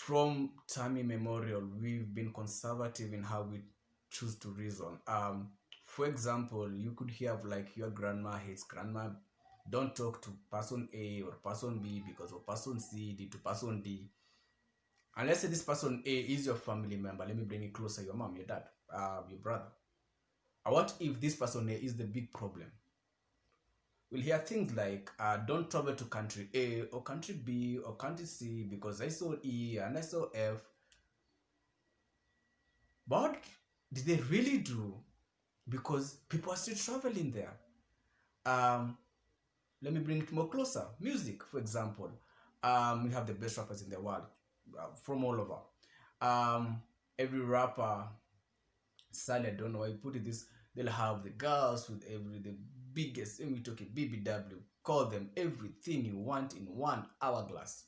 from time immemorial, we've been conservative in how we choose to reason. For example, you could hear like your grandma hates grandma. Don't talk to person A or person B because of person C did to person D. And let's say this person A is your family member. Let me bring it closer: your mom, your dad, your brother. What if this person A is the big problem? We'll hear things like, don't travel to country A or country B or country C because I saw E and I saw F. But did they really do? Because people are still traveling there. Um, Let me bring it more closer. Music, for example. We have the best rappers in the world from all over. Um, every rapper, sadly, I don't know why you put it this, they'll have the girls with the biggest, and we talk a BBW, call them everything you want in one hourglass.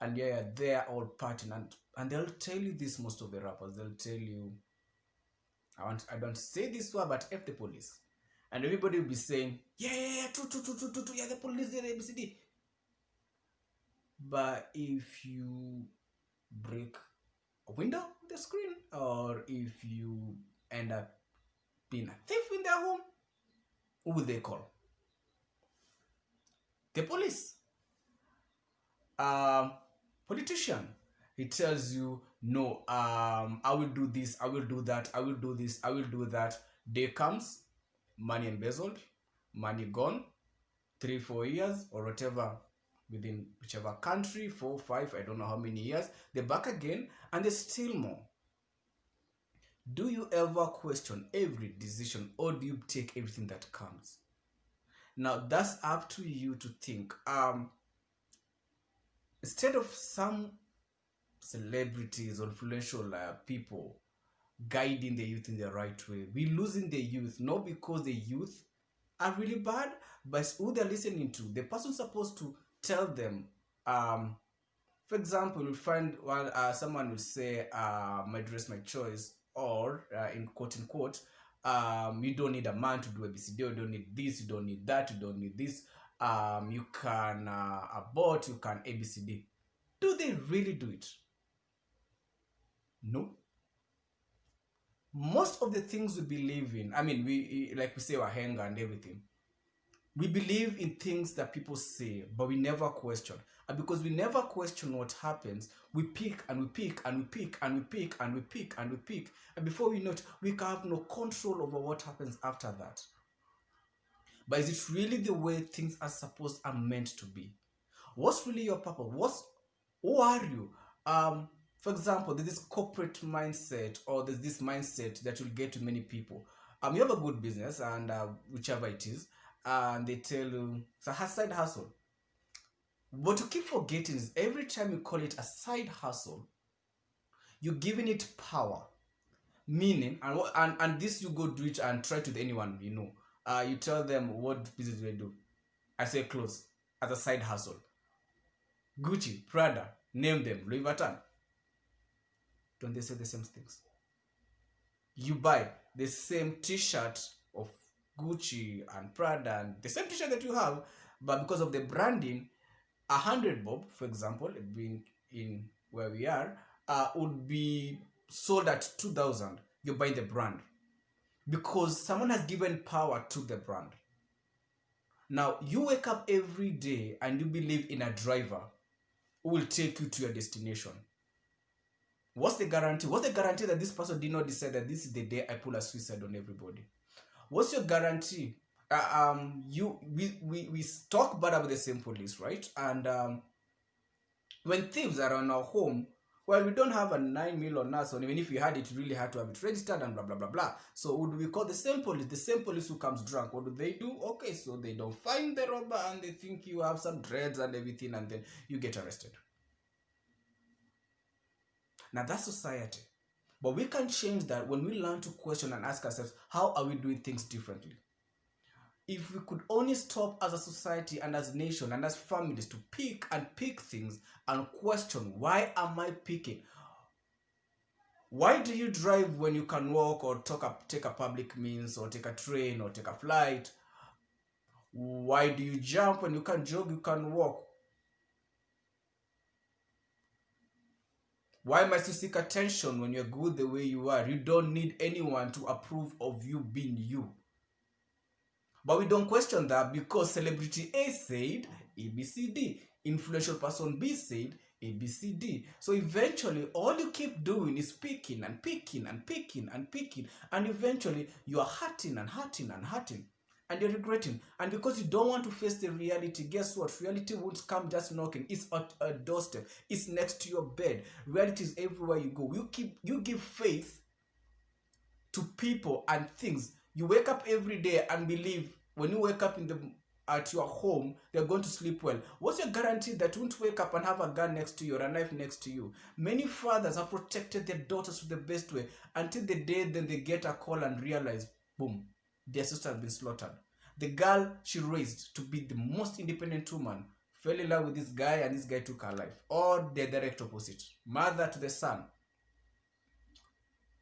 And yeah, they're all partying, and they'll tell you this, most of the rappers, they'll tell you, I don't say this word, but F the police. And everybody will be saying, yeah, yeah, yeah, true, true, true, true, true, true, yeah, the police, yeah, the ABCD. But if you break a window of the screen, or if you end up being a thief in their home, who will they call? The police. Um, Politician. He tells you, no, I will do this, I will do that, I will do this, I will do that. Day comes, money embezzled, money gone, 3 4 years or whatever, within whichever country, 4 5, I don't know how many years, they're back again and they steal more. Do you ever question every decision, or do you take everything that comes? Now that's up to you to think. Instead of some celebrities or influential people guiding the youth in the right way, we're losing the youth, not because the youth are really bad, but who they're listening to. The person supposed to tell them. For example, you'll find, well, someone will say, "My dress, my choice," or in quote unquote, "You don't need a man to do ABCD. You don't need this. You don't need that. You don't need this. You can abort. You can ABCD." Do they really do it? No. Most of the things we believe in, I mean, we like we say wahenga and everything. We believe in things that people say, but we never question. And because we never question what happens, we pick and we pick and we pick and we pick and we pick and we pick. And before we know it, we can have no control over what happens after that. But is it really the way things are supposed are meant to be? What's really your purpose? Who are you? For example, there's this corporate mindset, or there's this mindset that will get to many people. You have a good business, and whichever it is, and they tell you it's a side hustle. What you keep forgetting is every time you call it a side hustle, you're giving it power, meaning, and this you go do it and try to with anyone you know. You tell them what business do they do. I say clothes as a side hustle. Gucci, Prada, name them, Louis Vuitton. Don't they say the same things? You buy the same T-shirt of Gucci and Prada and the same T-shirt that you have, but because of the branding, 100 bob, for example, being in where we are, would be sold at 2,000. You're buying the brand because someone has given power to the brand. Now you wake up every day and you believe in a driver who will take you to your destination. What's the guarantee? What's the guarantee that this person did not decide that this is the day I pull a suicide on everybody? What's your guarantee? We talk bad about the same police, right? And when thieves are on our home, well, we don't have a 9 mil on us, or even if we had it, really had to have it registered and blah blah blah blah. So would we call the same police? The same police who comes drunk. What do they do? Okay, so they don't find the robber and they think you have some dreads and everything, and then you get arrested. Now that's society. But we can change that when we learn to question and ask ourselves, how are we doing things differently? If we could only stop as a society and as a nation and as families to pick and pick things and question, why am I picking? Why do you drive when you can walk, or take a public means, or take a train, or take a flight? Why do you jump when you can jog, you can walk? Why must you seek attention when you're good the way you are? You don't need anyone to approve of you being you. But we don't question that because celebrity A said ABCD, influential person B said ABCD. So eventually, all you keep doing is picking and picking and picking and picking, and eventually you are hurting and hurting and hurting, and you're regretting. And because you don't want to face the reality, guess what? Reality won't come just knocking. It's at a doorstep. It's next to your bed. Reality is everywhere you go. You give faith to people and things. You wake up every day and believe when you wake up at your home, they're going to sleep well. What's your guarantee that you won't wake up and have a gun next to you or a knife next to you? Many fathers have protected their daughters the best way until the day then they get a call and realize, boom, their sister has been slaughtered. The girl she raised to be the most independent woman fell in love with this guy and this guy took her life. Or the direct opposite. Mother to the son.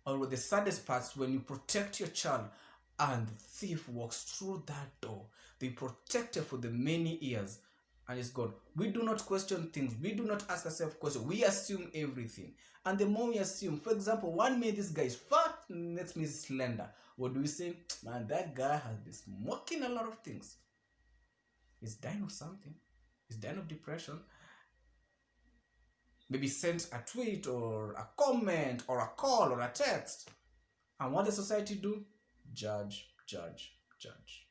Or the saddest part, when you protect your child and the thief walks through that door, they protect her for the many years and it's gone. We do not question things. We do not ask ourselves questions. We assume everything. And the more we assume, for example, one minute this guy is fat, next minute is slender. What do we say? Man, that guy has been smoking a lot of things. He's dying of something. He's dying of depression. Maybe sent a tweet or a comment or a call or a text. And what does society do? Judge, judge, judge.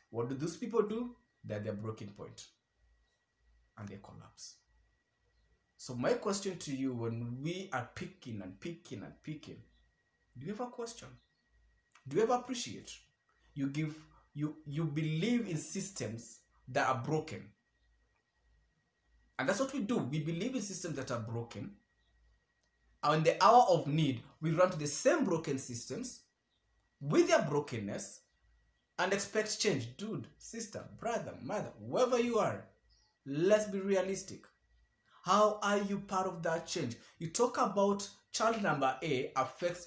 What do those people do? They're their breaking point. And they collapse. So my question to you, when we are picking and picking and picking, do you ever question? Do you ever appreciate? You believe in systems that are broken. And that's what we do. We believe in systems that are broken. And in the hour of need, we run to the same broken systems with their brokenness and expect change. Dude, sister, brother, mother, whoever you are, let's be realistic. How are you part of that change? You talk about child number A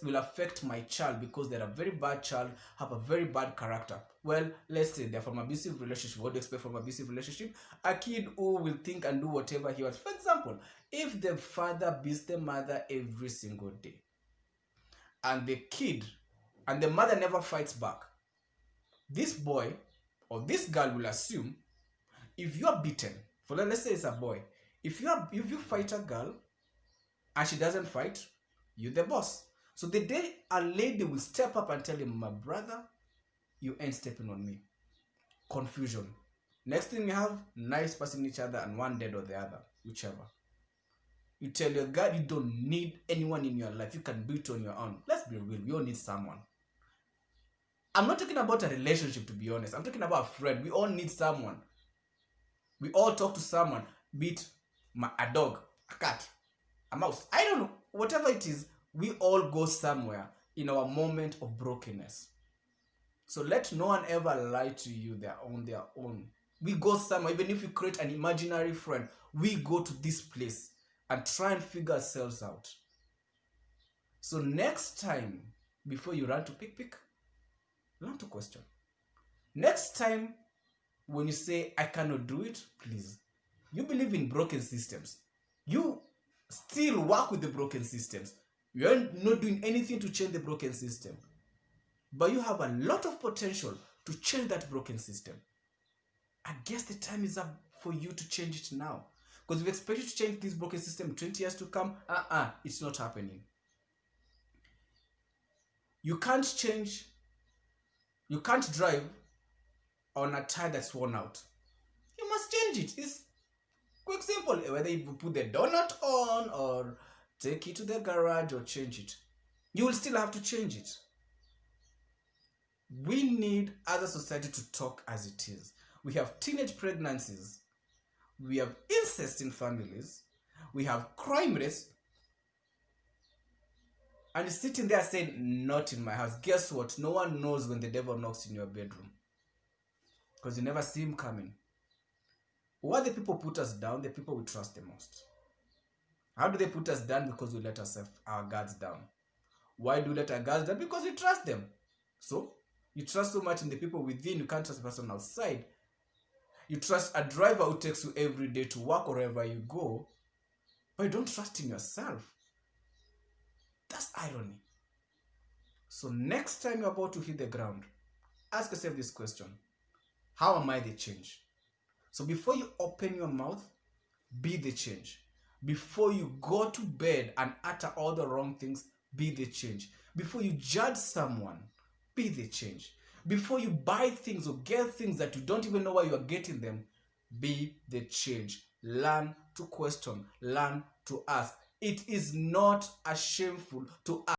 will affect my child because they're a very bad child, have a very bad character. Well, let's say they're from abusive relationship. What do you expect from abusive relationship? A kid who will think and do whatever he wants. For example, if the father beats the mother every single day, and the mother never fights back, this boy or this girl will assume if you are beaten, let's say it's a boy, if you fight a girl and she doesn't fight, you're the boss. So the day a lady will step up and tell him, my brother, you ain't stepping on me. Confusion. Next thing you have, knives passing each other and one dead or the other, whichever. You tell your God you don't need anyone in your life. You can do it on your own. Let's be real. We all need someone. I'm not talking about a relationship, to be honest. I'm talking about a friend. We all need someone. We all talk to someone. Be it a dog, a cat, a mouse. I don't know. Whatever it is, we all go somewhere in our moment of brokenness. So let no one ever lie to you. They're on their own. We go somewhere. Even if you create an imaginary friend, we go to this place and try and figure ourselves out. So next time, before you run to pick, learn to question. Next time, when you say, I cannot do it, please. You believe in broken systems. You still work with the broken systems. You are not doing anything to change the broken system. But you have a lot of potential to change that broken system. I guess the time is up for you to change it now. Because if you expect you to change this broken system 20 years to come, it's not happening. You can't drive on a tire that's worn out. You must change it. It's quick, simple. Whether you put the donut on or take it to the garage or change it, you will still have to change it. We need as a society to talk as it is. We have teenage pregnancies. We have incest in families. We have crime rates. And you're sitting there saying, not in my house. Guess what? No one knows when the devil knocks in your bedroom. Because you never see him coming. Why the people put us down? The people we trust the most. How do they put us down? Because we let our guards down. Why do we let our guards down? Because we trust them. So, you trust so much in the people within, you can't trust the person outside. You trust a driver who takes you every day to work or wherever you go. but you don't trust in yourself. That's irony. So next time you're about to hit the ground, ask yourself this question: how am I the change? So before you open your mouth, be the change. Before you go to bed and utter all the wrong things, be the change. Before you judge someone, be the change. Before you buy things or get things that you don't even know why you are getting them, be the change. Learn to question, learn to ask. It is not shameful to ask.